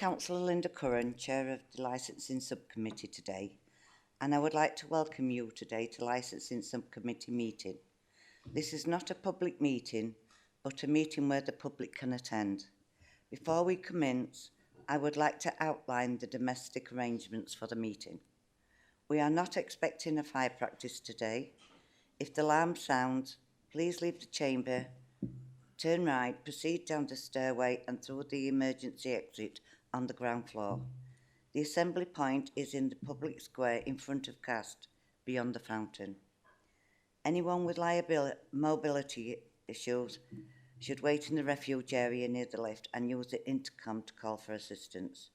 Councillor Linda Curran, Chair of the Licensing Subcommittee today, and I would like to welcome you today to Licensing Subcommittee meeting. This is not a public meeting, but a meeting where the public can attend. Before we commence, I would like to outline the domestic arrangements for the meeting. We are not expecting a fire practice today. If the alarm sounds, please leave the chamber, turn right, proceed down the stairway and through the emergency exit on the ground floor. The assembly point is in the public square in front of Cast, beyond the fountain. Anyone with mobility issues should wait in the refuge area near the lift and use the intercom to call for assistance.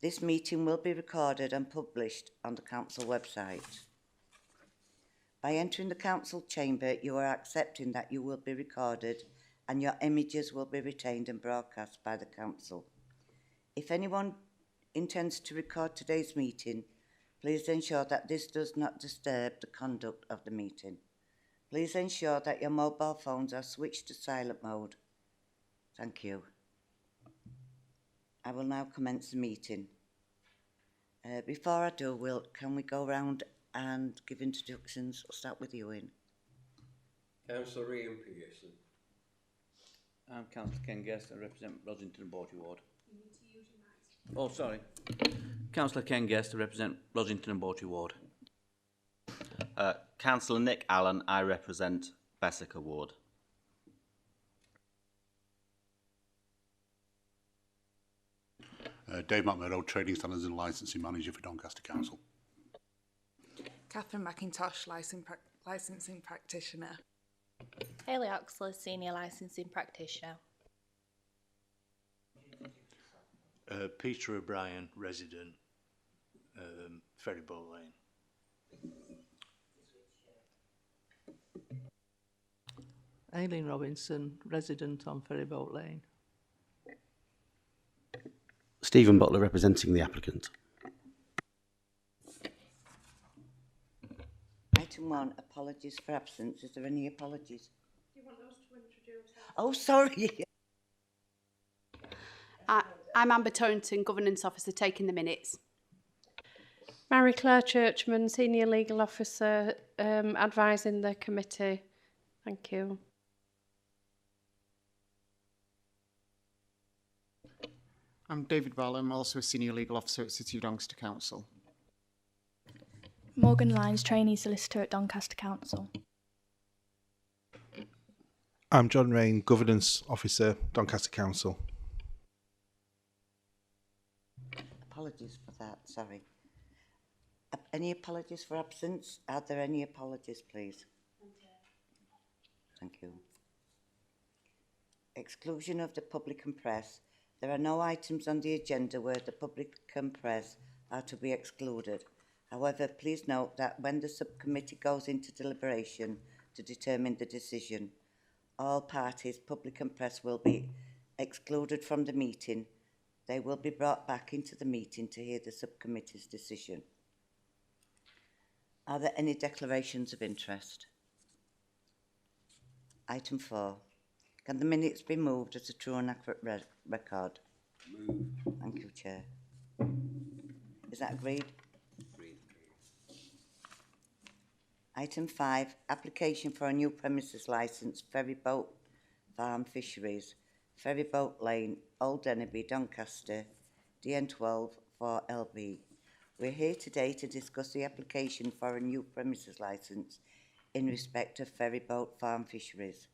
This meeting will be recorded and published on the council website. By entering the council chamber, you are accepting that you will be recorded and your images will be retained and broadcast by the council. If anyone intends to record today's meeting, please ensure that this does not disturb the conduct of the meeting. Please ensure that your mobile phones are switched to silent mode. Thank you. I will now commence the meeting. Before I do, can we go round and give introductions? I'll start with you, Ian. Councillor Ian Pearson. I'm Councillor Ken Guest. I represent Rosington and Borty Ward. You need to use your mic. Oh, sorry. Councillor Ken Guest. I represent Rosington and Borty Ward. Councillor Nick Allen. I represent Bessica Ward. Dave McMurdo, Trading Standards and Licensing Manager for Doncaster Council. Catherine McIntosh, Licensing Practitioner. Hayley Oxley, Senior Licensing Practitioner. Peter O'Brien, Resident, Ferryboat Lane. Aileen Robinson, Resident on Ferryboat Lane. Stephen Butler, representing the applicant. Item 1, apologies for absence. Is there any apologies? Do you want us to introduce her? Oh, sorry. I'm Amber Townton, Governance Officer, taking the minutes. Mary Claire Churchman, Senior Legal Officer, advising the committee. Thank you. I'm David Ball. I'm also a Senior Legal Officer at City of Doncaster Council. Morgan Lyons, Trainee Solicitor at Doncaster Council. I'm John Rain, Governance Officer, Doncaster Council. Apologies for that, sorry. Any apologies for absence? Are there any apologies, please? Thank you. Exclusion of the public and press. There are no items on the agenda where the public and press are to be excluded. However, please note that when the subcommittee goes into deliberation to determine the decision, all parties, public and press, will be excluded from the meeting. They will be brought back into the meeting to hear the subcommittee's decision. Are there any declarations of interest? Item 4. Can the minutes be moved as a true and accurate record? Moved. Thank you, Chair. Is that agreed? Agreed. Item 5. Application for a new premises licence, Ferryboat Farm Fisheries, Ferryboat Lane, Old Denby, Doncaster, DN12 4LB. We're here today to discuss the application for a new premises licence in respect of Ferryboat Farm Fisheries,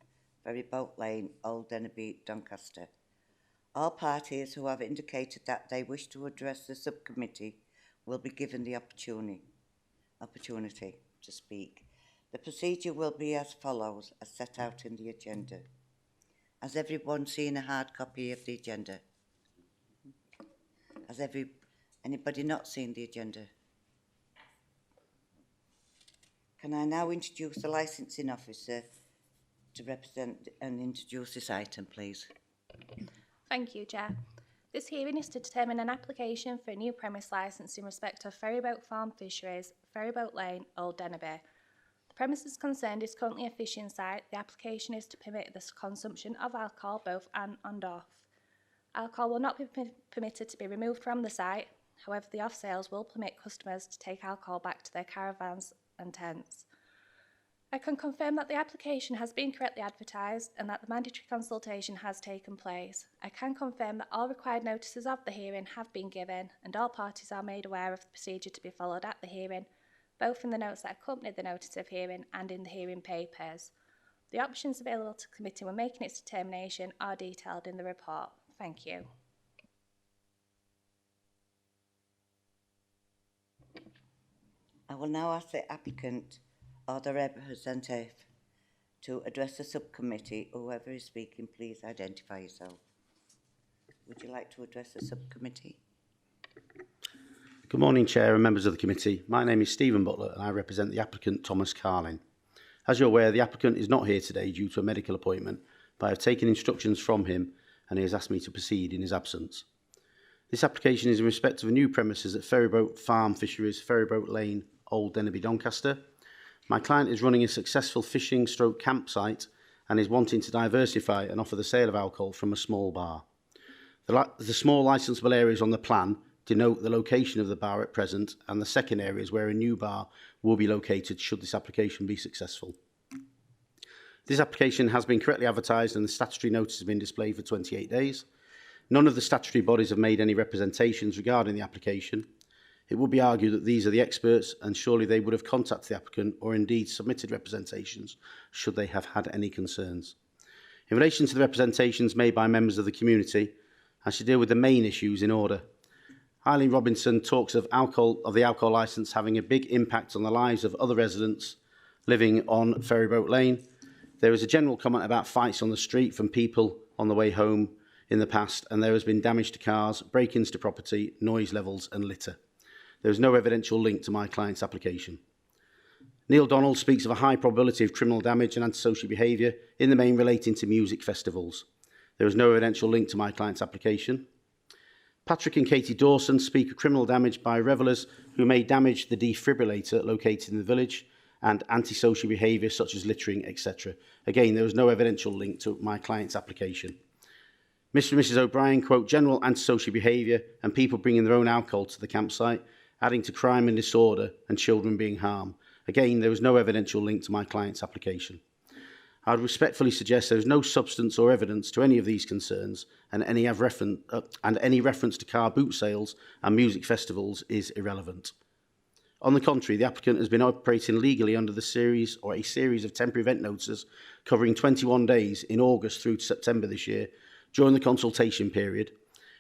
Ferryboat Lane, Old Denby, Doncaster. All parties who have indicated that they wish to address the subcommittee will be given the opportunity to speak. The procedure will be as follows, as set out in the agenda. Has everyone seen a hard copy of the agenda? Has anybody not seen the agenda? Can I now introduce the licensing officer to represent and introduce this item, please? Thank you, Chair. This hearing is to determine an application for a new premise licence in respect of Ferryboat Farm Fisheries, Ferryboat Lane, Old Denby. The premises concerned is currently a fishing site. The application is to permit the consumption of alcohol both on and off. Alcohol will not be permitted to be removed from the site. However, the off sales will permit customers to take alcohol back to their caravans and tents. I can confirm that the application has been correctly advertised and that the mandatory consultation has taken place. I can confirm that all required notices of the hearing have been given and all parties are made aware of the procedure to be followed at the hearing, both in the notes that accompanied the notice of hearing and in the hearing papers. The options available to the committee when making its determination are detailed in the report. Thank you. I will now ask the applicant or the representative to address the subcommittee. Whoever is speaking, please identify yourself. Would you like to address the subcommittee? Good morning, Chair and members of the committee. My name is Stephen Butler and I represent the applicant Thomas Carlin. As you're aware, the applicant is not here today due to a medical appointment, but I have taken instructions from him and he has asked me to proceed in his absence. This application is in respect of a new premises at Ferryboat Farm Fisheries, Ferryboat Lane, Old Denby, Doncaster. My client is running a successful fishing stroke campsite and is wanting to diversify and offer the sale of alcohol from a small bar. The small licensable areas on the plan denote the location of the bar at present, and the second area is where a new bar will be located should this application be successful. This application has been correctly advertised and the statutory notice has been displayed for 28 days. None of the statutory bodies have made any representations regarding the application. It would be argued that these are the experts and surely they would have contacted the applicant or indeed submitted representations should they have had any concerns. In relation to the representations made by members of the community, I should deal with the main issues in order. Eileen Robinson talks of the alcohol licence having a big impact on the lives of other residents living on Ferryboat Lane. There is a general comment about fights on the street from people on the way home in the past, and there has been damage to cars, break-ins to property, noise levels and litter. There is no evidential link to my client's application. Neil Donald speaks of a high probability of criminal damage and antisocial behaviour, in the main relating to music festivals. There is no evidential link to my client's application. Patrick and Katie Dawson speak of criminal damage by revellers who may damage the defibrillator located in the village and antisocial behaviour such as littering, etc. Again, there is no evidential link to my client's application. Mr and Mrs O'Brien quote general antisocial behaviour and people bringing their own alcohol to the campsite, adding to crime and disorder and children being harmed. Again, there is no evidential link to my client's application. I would respectfully suggest there is no substance or evidence to any of these concerns, and any reference to car boot sales and music festivals is irrelevant. On the contrary, the applicant has been operating legally under a series of temporary event notices covering 21 days in August through to September this year during the consultation period,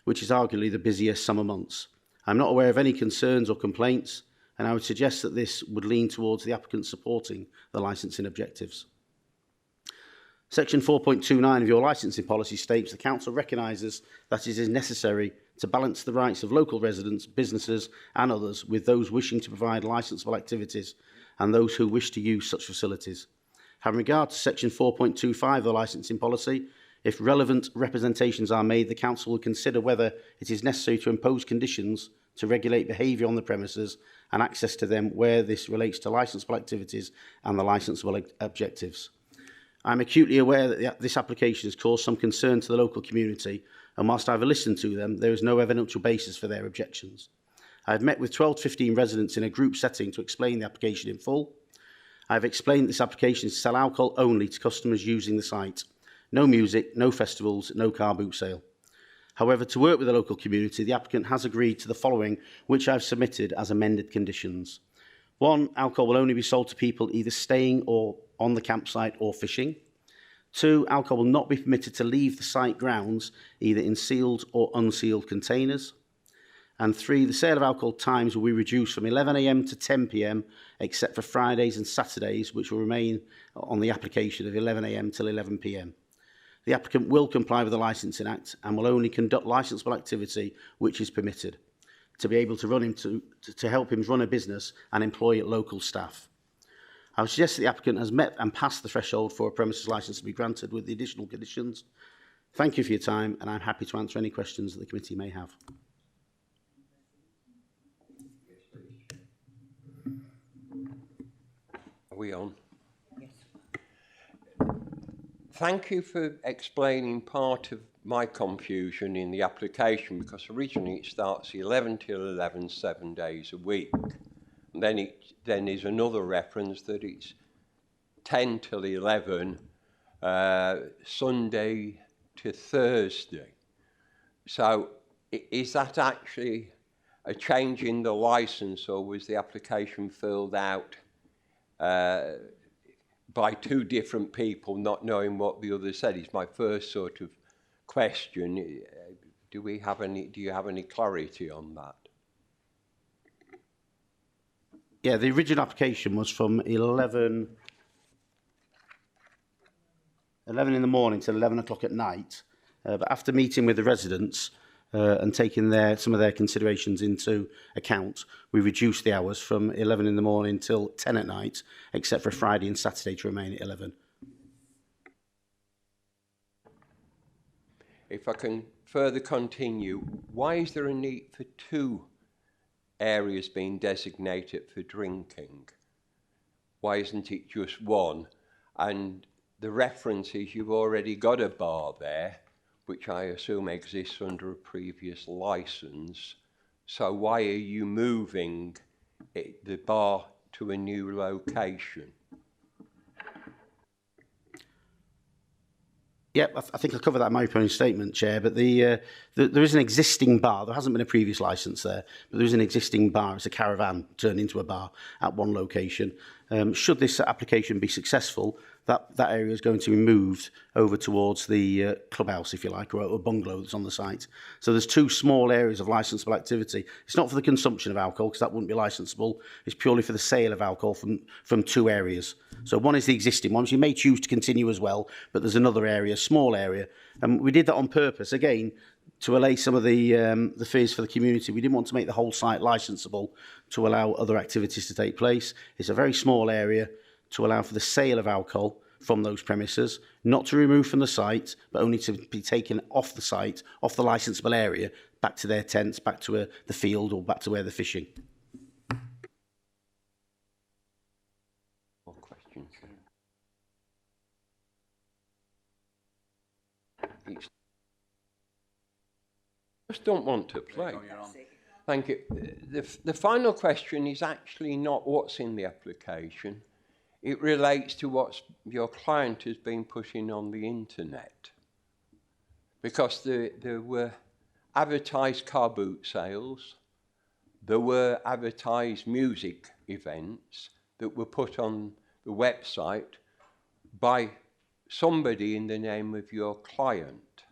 which is arguably the busiest summer months. I'm not aware of any concerns or complaints, and I would suggest that this would lean towards the applicant supporting the licensing objectives. Section 4.29 of your licensing policy states the Council recognises that it is necessary to balance the rights of local residents, businesses and others with those wishing to provide licensable activities and those who wish to use such facilities. Having regard to Section 4.25 of the licensing policy, if relevant representations are made, the Council will consider whether it is necessary to impose conditions to regulate behaviour on the premises and access to them where this relates to licensable activities and the licensable objectives. I am acutely aware that this application has caused some concern to the local community, and whilst I have listened to them, there is no evidential basis for their objections. I have met with 12 to 15 residents in a group setting to explain the application in full. I have explained this application is to sell alcohol only to customers using the site. No music, no festivals, no car boot sale. However, to work with the local community, the applicant has agreed to the following, which I have submitted as amended conditions. 1, alcohol will only be sold to people either staying or on the campsite or fishing. 2, alcohol will not be permitted to leave the site grounds either in sealed or unsealed containers. And 3, the sale of alcohol times will be reduced from 11 AM to 10 PM, except for Fridays and Saturdays, which will remain on the application of 11 AM till 11 PM. The applicant will comply with the Licensing Act and will only conduct licensable activity which is permitted, to be able to run him to help him run a business and employ local staff. I would suggest that the applicant has met and passed the threshold for a premises licence to be granted with the additional conditions. Thank you for your time, and I'm happy to answer any questions that the committee may have. Are we on? Yes. Thank you for explaining part of my confusion in the application, because originally it starts 11 till 11, 7 days a week. And then there's another reference that it's 10 till 11, Sunday to Thursday. So is that actually a change in the licence, or was the application filled out by two different people, not knowing what the other said? Is my first sort of question. Do you have any clarity on that? Yeah, the original application was from 11 in the morning till 11 o'clock at night. But after meeting with the residents and taking some of their considerations into account, we reduced the hours from 11 in the morning till 10 at night, except for Friday and Saturday to remain at 11. If I can further continue, why is there a need for two areas being designated for drinking? Why isn't it just one? And the reference is you've already got a bar there, which I assume exists under a previous licence. So why are you moving the bar to a new location? Yep, I think I covered that in my opening statement, Chair, but there is an existing bar. There hasn't been a previous licence there, but there is an existing bar. It's a caravan turned into a bar at one location. Should this application be successful, that area is going to be moved over towards the clubhouse, if you like, or a bungalow that's on the site. So there's two small areas of licensable activity. It's not for the consumption of alcohol, because that wouldn't be licensable. It's purely for the sale of alcohol from two areas. So one is the existing ones. You may choose to continue as well, but there's another area, small area. And we did that on purpose, again, to allay some of the fears for the community. We didn't want to make the whole site licensable to allow other activities to take place. It's a very small area to allow for the sale of alcohol from those premises, not to remove from the site, but only to be taken off the site, off the licensable area, back to their tents, back to the field, or back to where they're fishing. More questions? Just don't want to play. Thank you. The final question is actually not what's in the application. It relates to what your client has been putting on the internet. Because there were advertised car boot sales, there were advertised music events that were put on the website by somebody in the name of your client.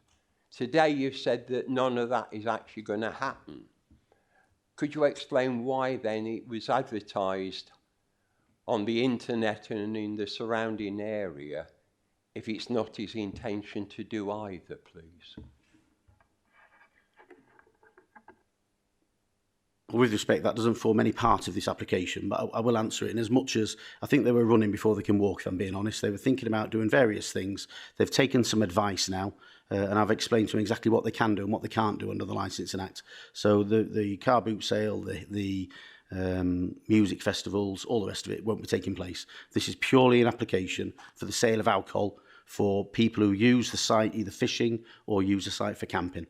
Today you've said that none of that is actually going to happen. Could you explain why then it was advertised on the internet and in the surrounding area if it's not his intention to do either, please? With respect, that doesn't form any part of this application, but I will answer it. In as much as I think they were running before they can walk, if I'm being honest, they were thinking about doing various things. They've taken some advice now, and I've explained to them exactly what they can do and what they can't do under the Licensing Act. So the car boot sale, the music festivals, all the rest of it won't be taking place. This is purely an application for the sale of alcohol for people who use the site either fishing or use the site for camping.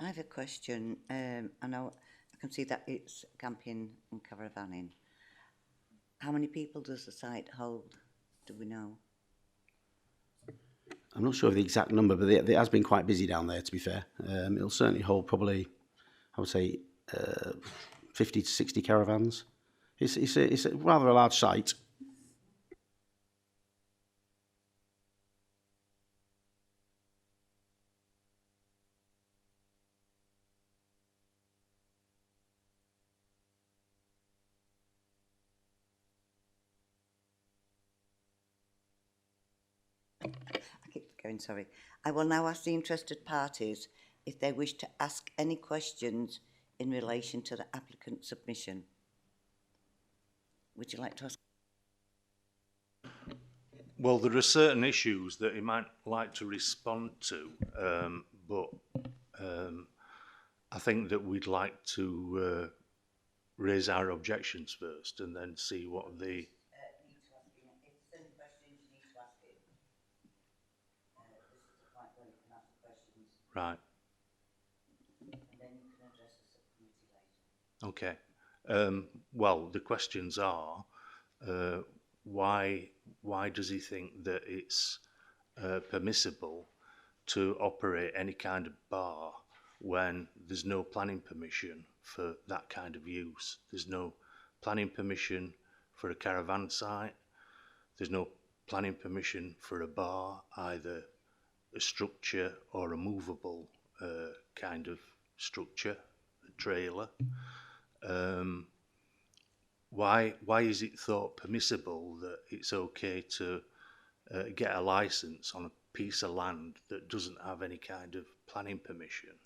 I have a question. I know I can see that it's camping and caravanning. How many people does the site hold? Do we know? I'm not sure of the exact number, but it has been quite busy down there, to be fair. It'll certainly hold probably, I would say, 50 to 60 caravans. It's a rather a large site. I keep going, sorry. I will now ask the interested parties if they wish to ask any questions in relation to the applicant's submission. Would you like to ask? Well, there are certain issues that he might like to respond to, but I think that we'd like to raise our objections first and then see what the... Right. Okay. Well, the questions are, why does he think that it's permissible to operate any kind of bar when there's no planning permission for that kind of use? There's no planning permission for a caravan site. There's no planning permission for a bar, either a structure or a movable kind of structure, a trailer. Why is it thought permissible that it's okay to get a license on a piece of land that doesn't have any kind of planning permission?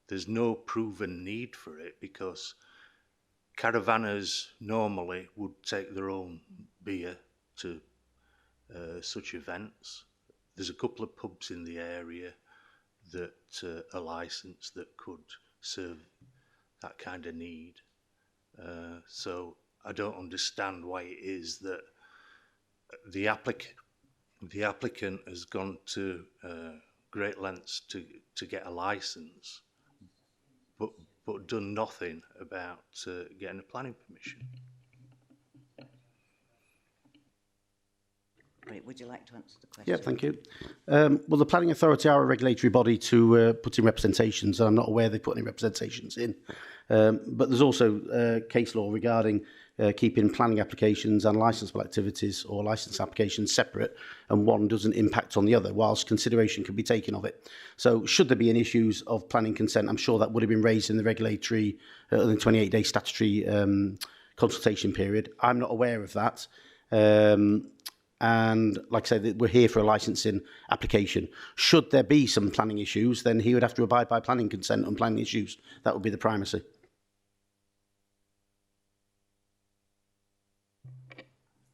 There's no proven need for it, because caravanners normally would take their own beer to such events. There's a couple of pubs in the area that are licensed that could serve that kind of need. So I don't understand why it is that the applicant has gone to great lengths to get a license, but done nothing about getting a planning permission. Right, would you like to answer the question? Yeah, thank you. Well, the Planning Authority are a regulatory body to put in representations, and I'm not aware they put any representations in. But there's also case law regarding keeping planning applications and licensable activities or licence applications separate, and one doesn't impact on the other, whilst consideration can be taken of it. So should there be any issues of planning consent, I'm sure that would have been raised in the regulatory, the 28-day statutory consultation period. I'm not aware of that. And like I said, we're here for a licensing application. Should there be some planning issues, then he would have to abide by planning consent on planning issues. That would be the primacy.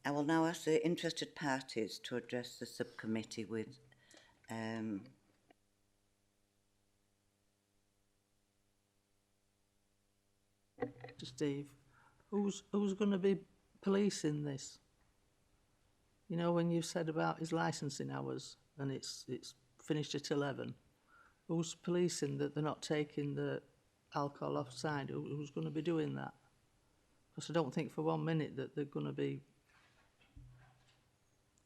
I will now ask the interested parties to address the subcommittee with Steve, who's going to be policing this? You know, when you said about his licensing hours and it's finished at 11, who's policing that they're not taking the alcohol offside? Who's going to be doing that? Because I don't think for 1 minute that they're going to be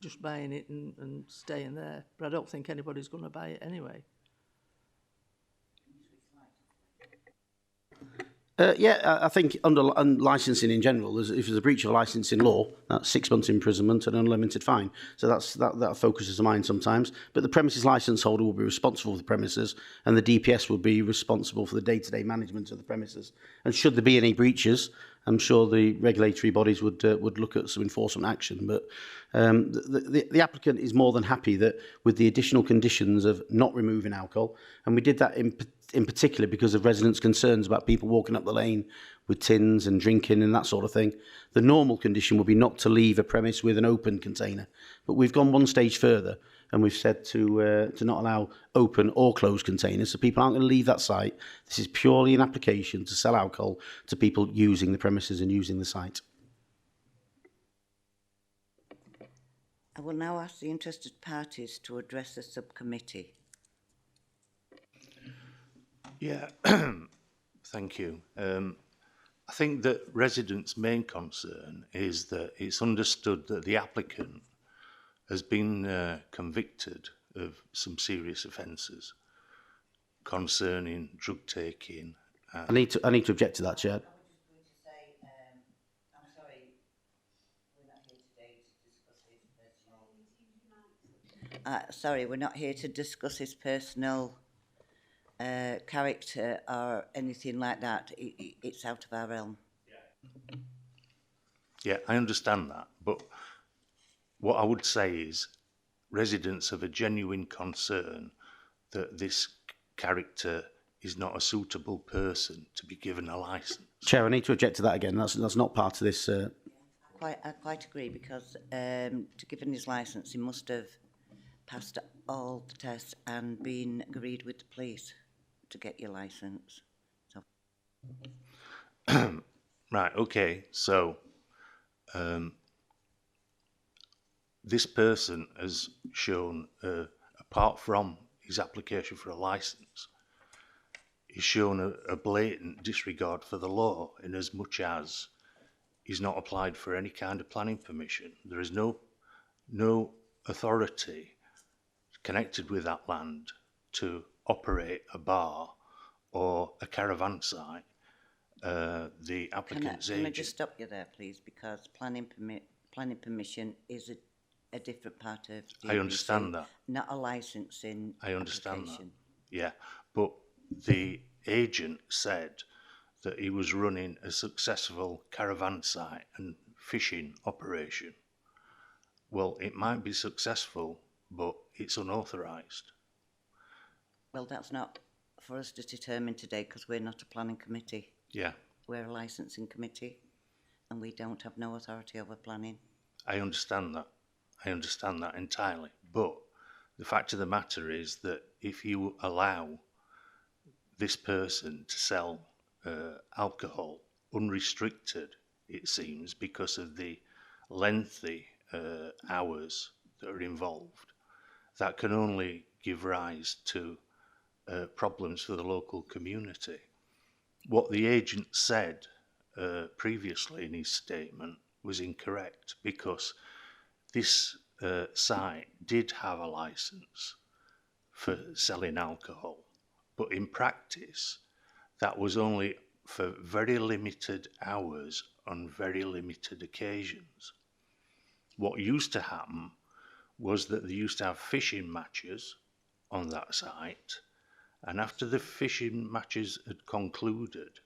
just buying it and staying there. But I don't think anybody's going to buy it anyway. Yeah, I think under licensing in general, if there's a breach of licensing law, that's 6 months imprisonment and an unlimited fine. So that focuses the mind sometimes. But the premises licence holder will be responsible for the premises, and the DPS will be responsible for the day-to-day management of the premises. And should there be any breaches, I'm sure the regulatory bodies would look at some enforcement action. But the applicant is more than happy that with the additional conditions of not removing alcohol, and we did that in particular because of residents' concerns about people walking up the lane with tins and drinking and that sort of thing. The normal condition would be not to leave a premise with an open container. But we've gone one stage further, and we've said to not allow open or closed containers, so people aren't going to leave that site. This is purely an application to sell alcohol to people using the premises and using the site. I will now ask the interested parties to address the subcommittee. Yeah, thank you. I think that residents' main concern is that it's understood that the applicant has been convicted of some serious offences concerning drug taking. I need to object to that, Chair. Sorry, we're not here to discuss his personal character or anything like that. It's out of our realm. Yeah, I understand that, but what I would say is residents have a genuine concern that this character is not a suitable person to be given a licence. Chair, I need to object to that again. That's not part of this. I quite agree, because to give him his licence, he must have passed all the tests and been agreed with the police to get your licence. So. Right, okay, so this person has shown, apart from his application for a licence, he's shown a blatant disregard for the law in as much as he's not applied for any kind of planning permission. There is no authority connected with that land to operate a bar or a caravan site. The applicant's Can I agent... just stop you there, please? Because planning permission is a different part of the I understand that. Not a licensing I understand application. that. Yeah, but the agent said that he was running a successful caravan site and fishing operation. Well, it might be successful, but it's unauthorised. Well, that's not for us to determine today because we're not a planning committee. Yeah, We're a licensing committee and we don't have no authority over planning. I understand that. I understand that entirely. But the fact of the matter is that if you allow this person to sell alcohol unrestricted, it seems, because of the lengthy hours that are involved, that can only give rise to problems for the local community. What the agent said previously in his statement was incorrect, because this site did have a licence for selling alcohol, but in practice that was only for very limited hours on very limited occasions. What used to happen was that they used to have fishing matches on that site, and after the fishing matches had concluded,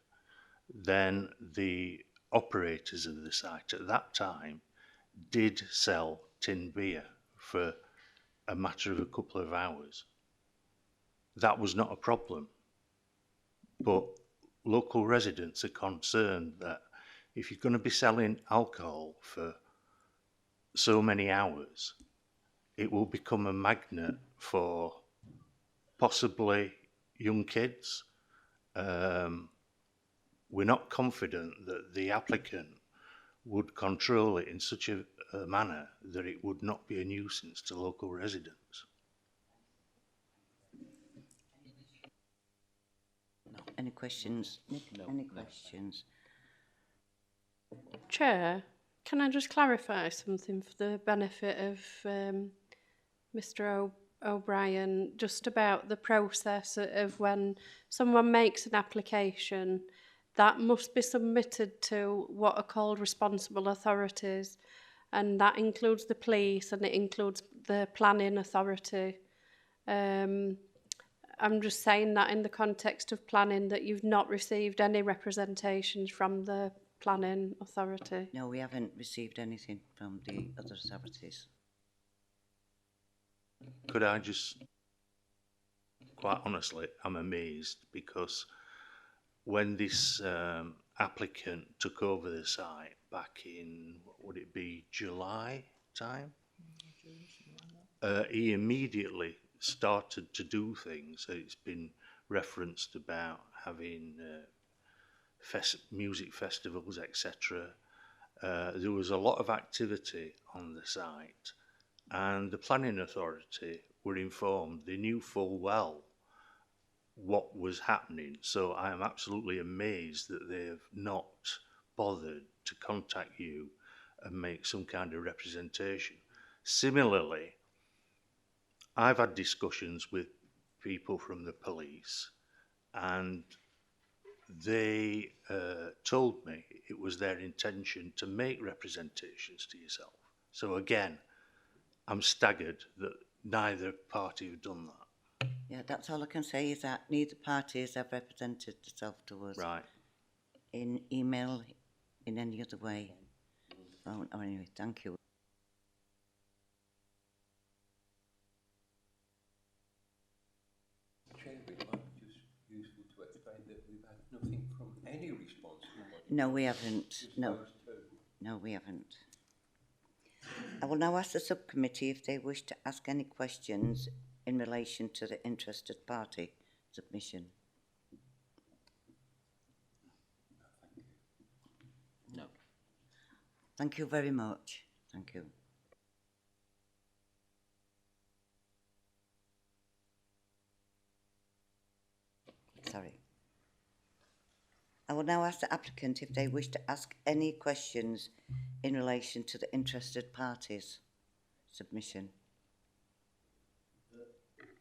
then the operators of the site at that time did sell tin beer for a matter of a couple of hours. That was not a problem. But local residents are concerned that if you're going to be selling alcohol for so many hours, it will become a magnet for possibly young kids. We're not confident that the applicant would control it in such a manner that it would not be a nuisance to local residents. No. Any questions? Nick, any questions? Chair, can I just clarify something for the benefit of Mr. O'Brien, just about the process of when someone makes an application that must be submitted to what are called responsible authorities, and that includes the police and it includes the planning authority. I'm just saying that in the context of planning, that you've not received any representations from the planning authority. No, we haven't received anything from the other authorities. Could I just, quite honestly, I'm amazed, because when this applicant took over the site back in, what would it be, July time? He immediately started to do things. It's been referenced about having music festivals, etc. There was a lot of activity on the site, and the planning authority were informed. They knew full well what was happening, so I am absolutely amazed that they have not bothered to contact you and make some kind of representation. Similarly, I've had discussions with people from the police, and they told me it was their intention to make representations to yourself. So again, I'm staggered that neither party have done that. Yeah, that's all I can say, is that neither parties have represented themselves to us. Right. In email, in any other way. Oh, anyway, thank you. Chair, it might be just useful to explain that we've had nothing from any responsible body. No, we haven't. No. No, we haven't. I will now ask the subcommittee if they wish to ask any questions in relation to the interested party submission. No. Thank you very much. Thank you. Sorry. I will now ask the applicant if they wish to ask any questions in relation to the interested parties submission.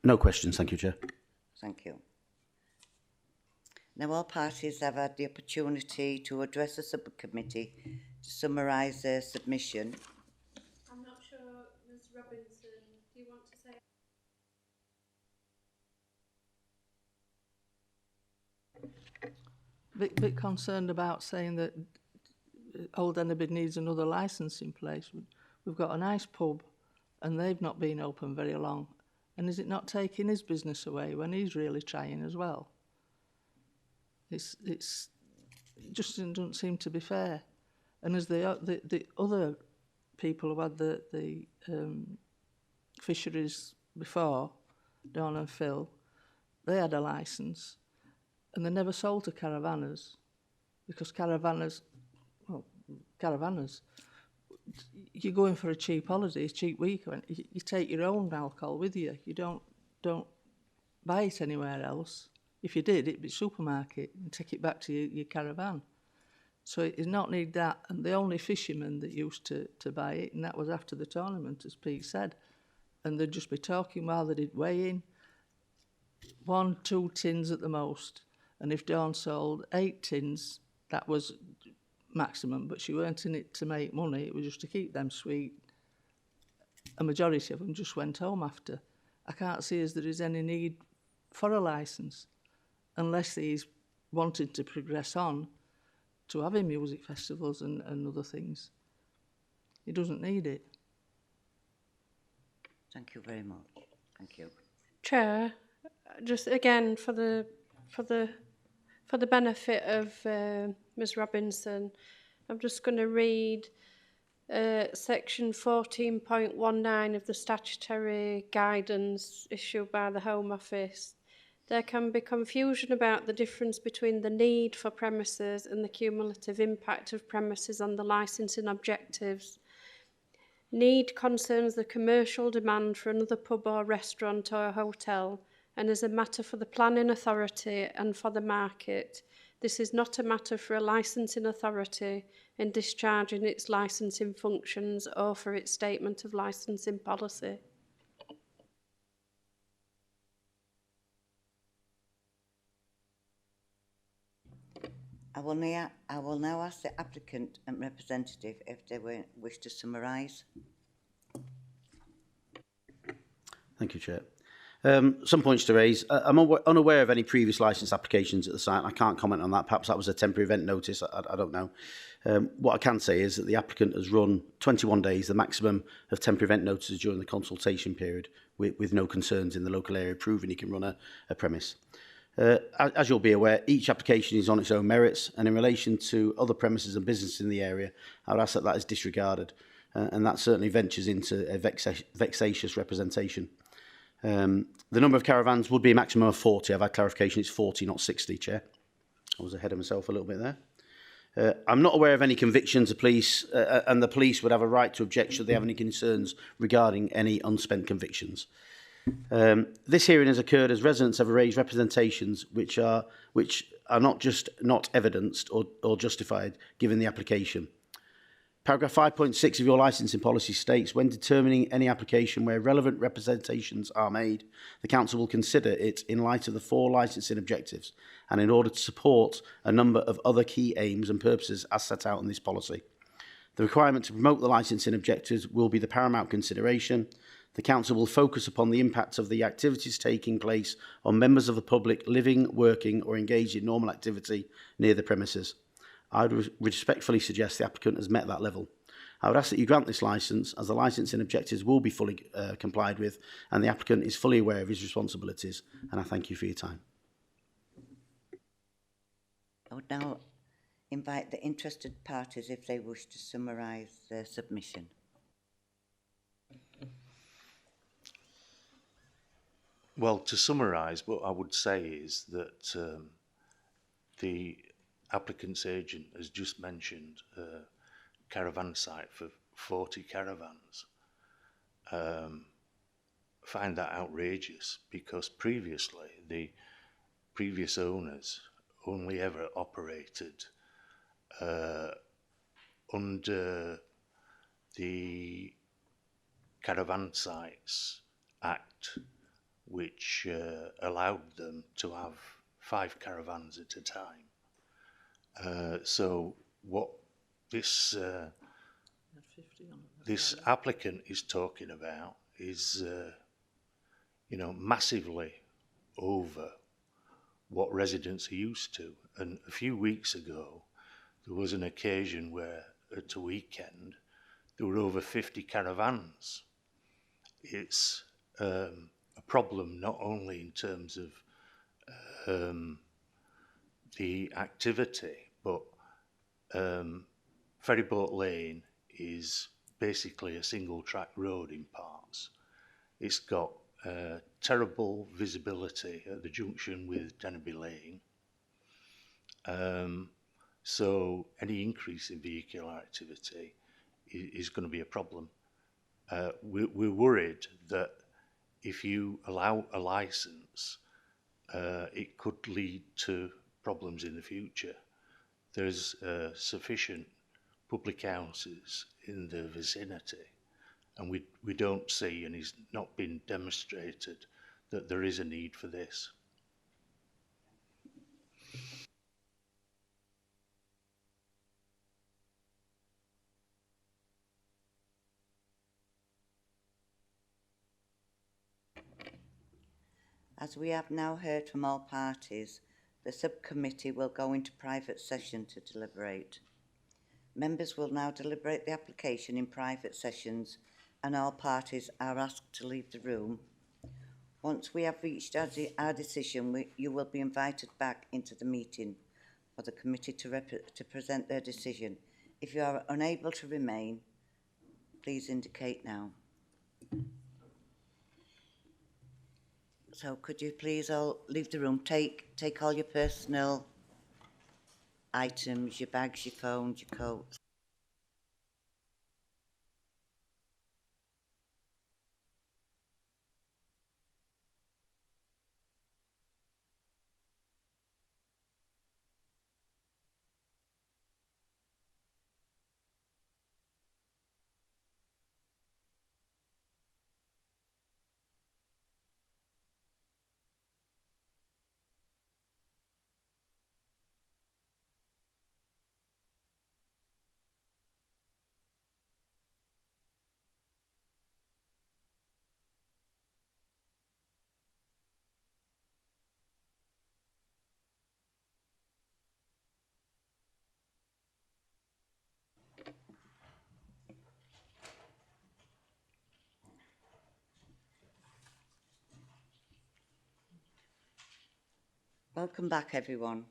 No questions, thank you, Chair. Thank you. Now all parties have had the opportunity to address the subcommittee to summarise their submission. I'm not sure, Ms Robinson, do you want to say? Bit concerned about saying that Old Enderby needs another licence in place. We've got a nice pub and they've not been open very long. And is it not taking his business away when he's really trying as well? It just doesn't seem to be fair. And as the other people who had the fisheries before, Dawn and Phil, they had a licence and they never sold to caravanners because caravanners, you're going for a cheap holiday, a cheap weekend. You take your own alcohol with you. You don't buy it anywhere else. If you did, it'd be supermarket and take it back to your caravan. So it does not need that. And the only fishermen that used to buy it, and that was after the tournament, as Pete said. And they'd just be talking while they did weigh-in. 1, 2 tins at the most. And if Dawn sold 8 tins, that was maximum. But she weren't in it to make money. It was just to keep them sweet. A majority of them just went home after. I can't see as there is any need for a licence, unless he's wanted to progress on to having music festivals and other things. He doesn't need it. Thank you very much. Thank you. Chair, just again for the benefit of Ms Robinson, I'm just going to read section 14.19 of the statutory guidance issued by the Home Office. There can be confusion about the difference between the need for premises and the cumulative impact of premises on the licensing objectives. Need concerns the commercial demand for another pub or restaurant or hotel and is a matter for the planning authority and for the market. This is not a matter for a licensing authority in discharging its licensing functions or for its statement of licensing policy. I will now ask the applicant and representative if they wish to summarise. Thank you, Chair. Some points to raise. I'm unaware of any previous licence applications at the site. I can't comment on that. Perhaps that was a temporary event notice. I don't know. What I can say is that the applicant has run 21 days, the maximum of temporary event notices during the consultation period, with no concerns in the local area, proving he can run a premise. As you'll be aware, each application is on its own merits, and in relation to other premises and businesses in the area, I would ask that that is disregarded, and that certainly ventures into a vexatious representation. The number of caravans would be a maximum of 40. I've had clarification, it's 40, not 60, Chair. I was ahead of myself a little bit there. I'm not aware of any convictions of police, and the police would have a right to object should they have any concerns regarding any unspent convictions. This hearing has occurred as residents have raised representations which are not just not evidenced or justified given the application. Paragraph 5.6 of your licensing policy states, when determining any application where relevant representations are made, the Council will consider it in light of the 4 licensing objectives and in order to support a number of other key aims and purposes as set out in this policy. The requirement to promote the licensing objectives will be the paramount consideration. The Council will focus upon the impact of the activities taking place on members of the public living, working or engaged in normal activity near the premises. I would respectfully suggest the applicant has met that level. I would ask that you grant this licence, as the licensing objectives will be fully complied with and the applicant is fully aware of his responsibilities, and I thank you for your time. I would now invite the interested parties if they wish to summarise their submission. Well, to summarise, what I would say is that the applicant's agent has just mentioned a caravan site for 40 caravans. Find that outrageous because previously the previous owners only ever operated under the Caravan Sites Act, which allowed them to have 5 caravans at a time. So what this this applicant is talking about is, you know, massively over what residents are used to. And a few weeks ago, there was an occasion where at a weekend there were over 50 caravans. It's a problem not only in terms of the activity, but Ferryboat Lane is basically a single track road in parts. It's got terrible visibility at the junction with Denby Lane. So any increase in vehicular activity is going to be a problem. We're worried that if you allow a licence, it could lead to problems in the future. There's sufficient public houses in the vicinity, and we don't see, and it's not been demonstrated, that there is a need for this. As we have now heard from all parties, the subcommittee will go into private session to deliberate. Members will now deliberate the application in private sessions, and all parties are asked to leave the room. Once we have reached our decision, you will be invited back into the meeting for the committee to present their decision. If you are unable to remain, please indicate now. So could you please all leave the room? Take all your personal items, your bags, your phones, your coats. Welcome back, everyone,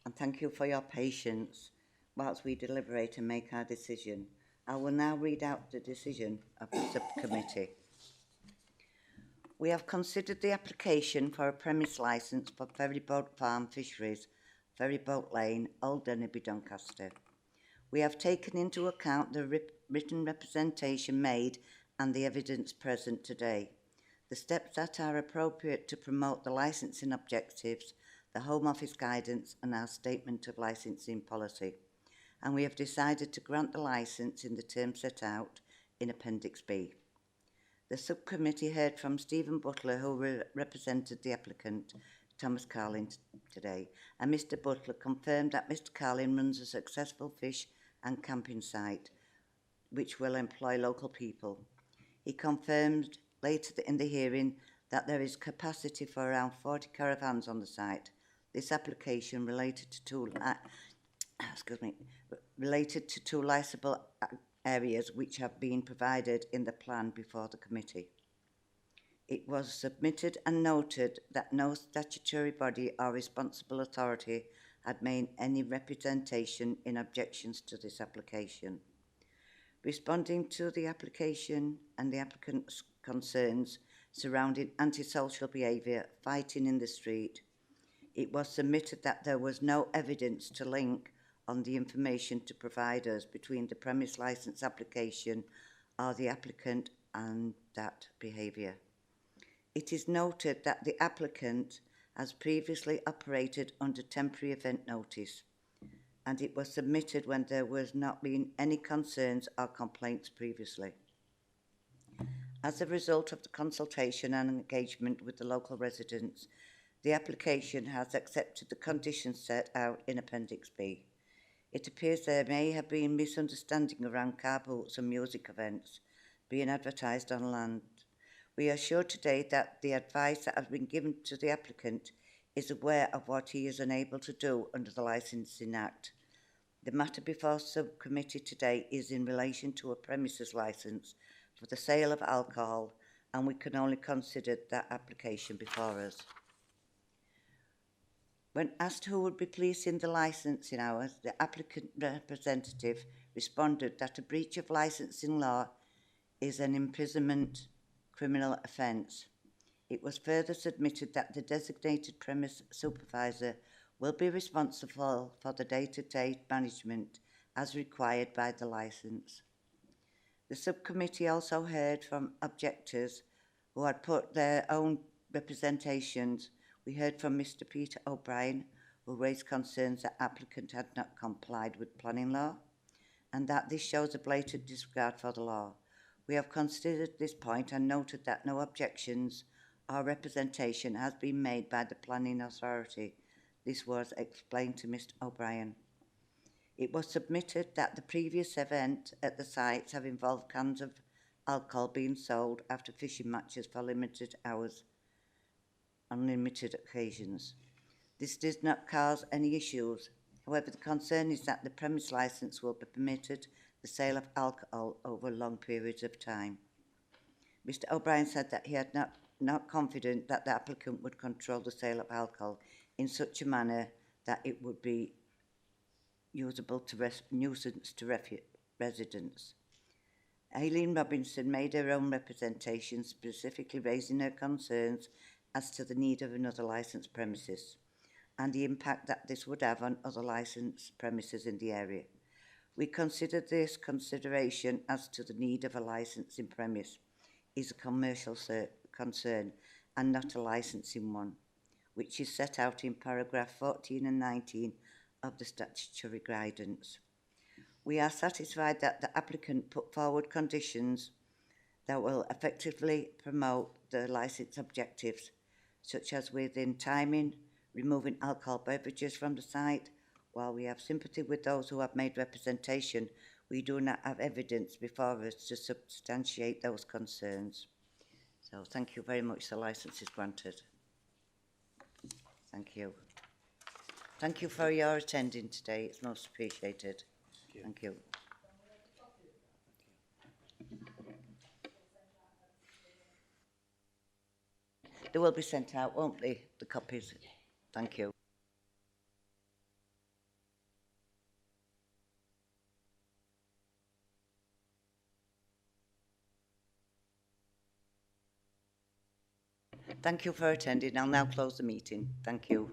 and thank you for your patience whilst we deliberate and make our decision. I will now read out the decision of the subcommittee. We have considered the application for a premise licence for Ferryboat Farm Fisheries, Ferryboat Lane, Old Denby, Doncaster. We have taken into account the written representation made and the evidence present today, the steps that are appropriate to promote the licensing objectives, the Home Office guidance and our statement of licensing policy. And we have decided to grant the licence in the terms set out in Appendix B. The subcommittee heard from Stephen Butler, who represented the applicant, Thomas Carlin, today, and Mr Butler confirmed that Mr Carlin runs a successful fish and camping site, which will employ local people. He confirmed later in the hearing that there is capacity for around 40 caravans on the site. This application related to two licensable areas which have been provided in the plan before the committee. It was submitted and noted that no statutory body or responsible authority had made any representation in objections to this application. Responding to the application and the applicant's concerns surrounding antisocial behaviour, fighting in the street, it was submitted that there was no evidence to link on the information to providers between the premise licence application or the applicant and that behaviour. It is noted that the applicant has previously operated under temporary event notice, and it was submitted when there was not been any concerns or complaints previously. As a result of the consultation and engagement with the local residents, the application has accepted the conditions set out in Appendix B. It appears there may have been misunderstanding around car boots and music events being advertised on land. We are sure today that the advice that has been given to the applicant is aware of what he is unable to do under the Licensing Act. The matter before subcommittee today is in relation to a premises licence for the sale of alcohol, and we can only consider that application before us. When asked who would be policing the licensing hours, the applicant representative responded that a breach of licensing law is an imprisonment criminal offence. It was further submitted that the designated premise supervisor will be responsible for the day-to-day management as required by the licence. The subcommittee also heard from objectors who had put their own representations. We heard from Mr. Peter O'Brien, who raised concerns that applicant had not complied with planning law and that this shows a blatant disregard for the law. We have considered this point and noted that no objections or representation has been made by the planning authority. This was explained to Mr. O'Brien. It was submitted that the previous event at the sites have involved cans of alcohol being sold after fishing matches for limited hours on limited occasions. This does not cause any issues. However, the concern is that the premise licence will be permitted the sale of alcohol over long periods of time. Mr. O'Brien said that he had not confident that the applicant would control the sale of alcohol in such a manner that it would be usable to nuisance to residents. Aileen Robinson made her own representation, specifically raising her concerns as to the need of another licensed premises and the impact that this would have on other licensed premises in the area. We consider this consideration as to the need of a licensing premise is a commercial concern and not a licensing one, which is set out in paragraph 14 and 19 of the statutory guidance. We are satisfied that the applicant put forward conditions that will effectively promote the licence objectives, such as within timing, removing alcohol beverages from the site. While we have sympathy with those who have made representation, we do not have evidence before us to substantiate those concerns. So thank you very much. The licence is granted. Thank you. Thank you for your attending today. It's most appreciated. Thank you. They will be sent out, won't they, the copies? Thank you. Thank you for attending. I'll now close the meeting. Thank you.